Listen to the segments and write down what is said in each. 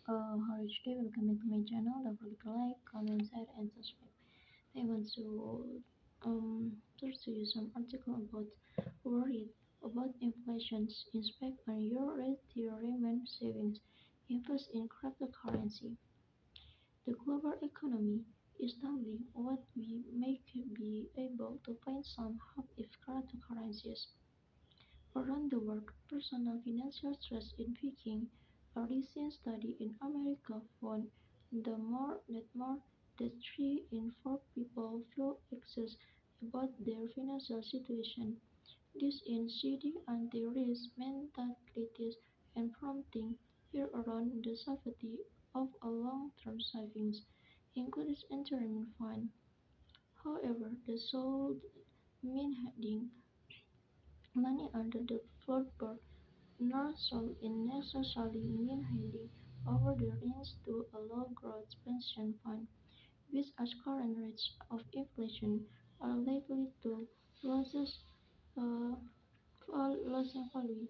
How today welcome back to my channel. Don't forget to like, comment, share, and subscribe. I want to show you some article about worried about inflation's impact on your retirement savings. Invest in cryptocurrency. The global economy is stumbling. What we may be able to find some help if cryptocurrencies around the world, personal financial stress is peaking. A recent study in America found that more than 3 in 4 people feel anxious about their financial situation. This is seeding anti-risk mentalities and prompting fear around the safety of a long-term savings, including retirement fund. However, the sold mean hiding money under the floorboard nor shall it necessarily mean handing over the reins to a low-growth pension fund, which as current rates of inflation are likely to losses uh, losing value.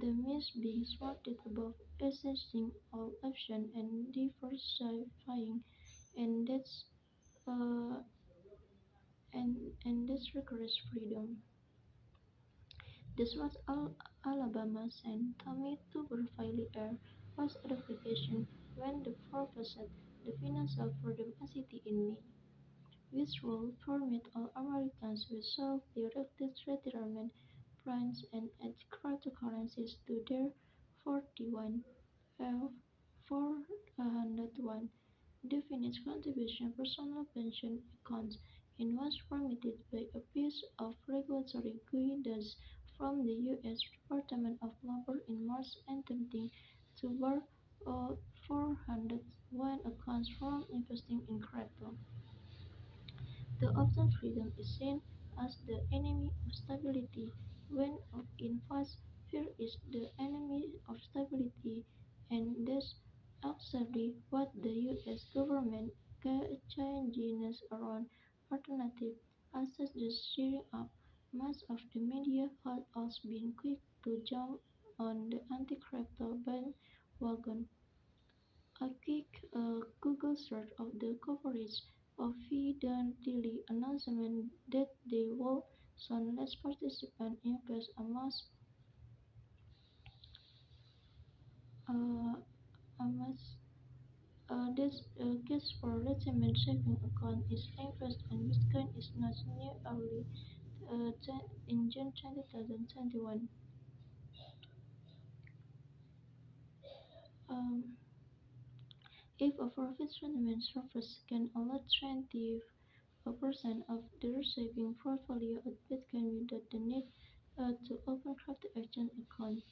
The means being smarted above assessing all options and diversifying, and that's uh, and this requires freedom. This was Alabama sent Tommy to Tuberville Air Force Education when the proposed the financial freedom city in May, which will permit all Americans with self-directed retirement plans and add cryptocurrencies to their 41 F 401 definite contribution personal pension accounts and was permitted by a piece of regulatory guidance from the U.S. Department of Labor in March attempting to bar 401 accounts from investing in crypto. The often freedom is seen as the enemy of stability, when in fact fear is the enemy of stability, and thus exactly what the U.S. government challenges around alternative assets is stirring up. Much of the media has also been quick to jump on the anti-crypto bandwagon. A quick Google search of the coverage of Fidelity announcement that they would soon let participants invest a uh, mass this case for retirement saving account is invest in Bitcoin is not new early in June 2021. Um, if a profit retirement surface can allot 20% of their saving portfolio at Bitcoin without the need to open crypto exchange account.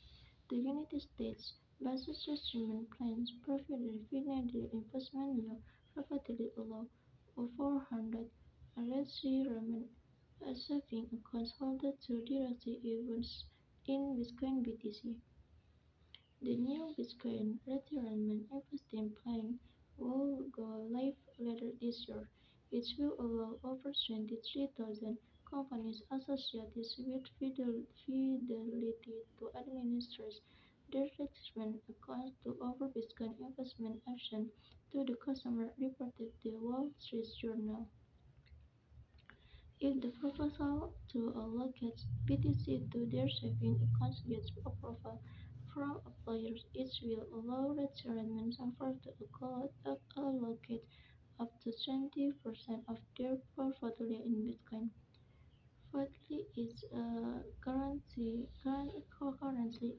The United States Business Instrument Plans provided financial investment law repeatedly allow for 400 retirement saving accounts holders to directly invest in Bitcoin BTC. The new Bitcoin retirement investing plan will go live later this year. It will allow over 23,000 companies associated with Fidelity to administer their retirement accounts to offer Bitcoin investment options to the customer, reported the Wall Street Journal. If the proposal to allocate BTC to their savings accounts gets approval from employers, it will allow retirement savers to allocate up to 20% of their portfolio in Bitcoin. Fidelity is currently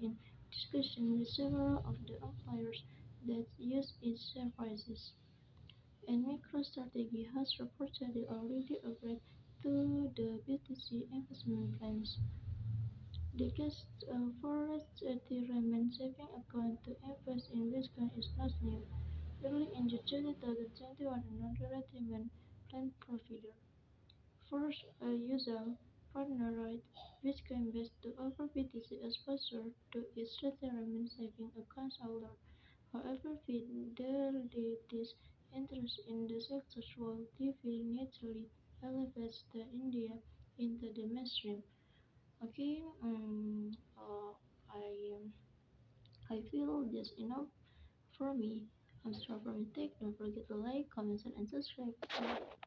in discussion with several of the employers that use its services. And MicroStrategy has reportedly already agreed to the BTC investment plans. The case for retirement saving account to invest in Bitcoin is not new. Early in June 2021, another retirement plan provider, first user partnered Bitcoin-based to offer BTC exposure to its retirement saving account holder. However, Fidelity's interest in the sector will definitely elevate the India into the mainstream. Okay, I feel this enough for me. I'm Strawberry Tech. Don't forget to like, comment, and subscribe. Bye.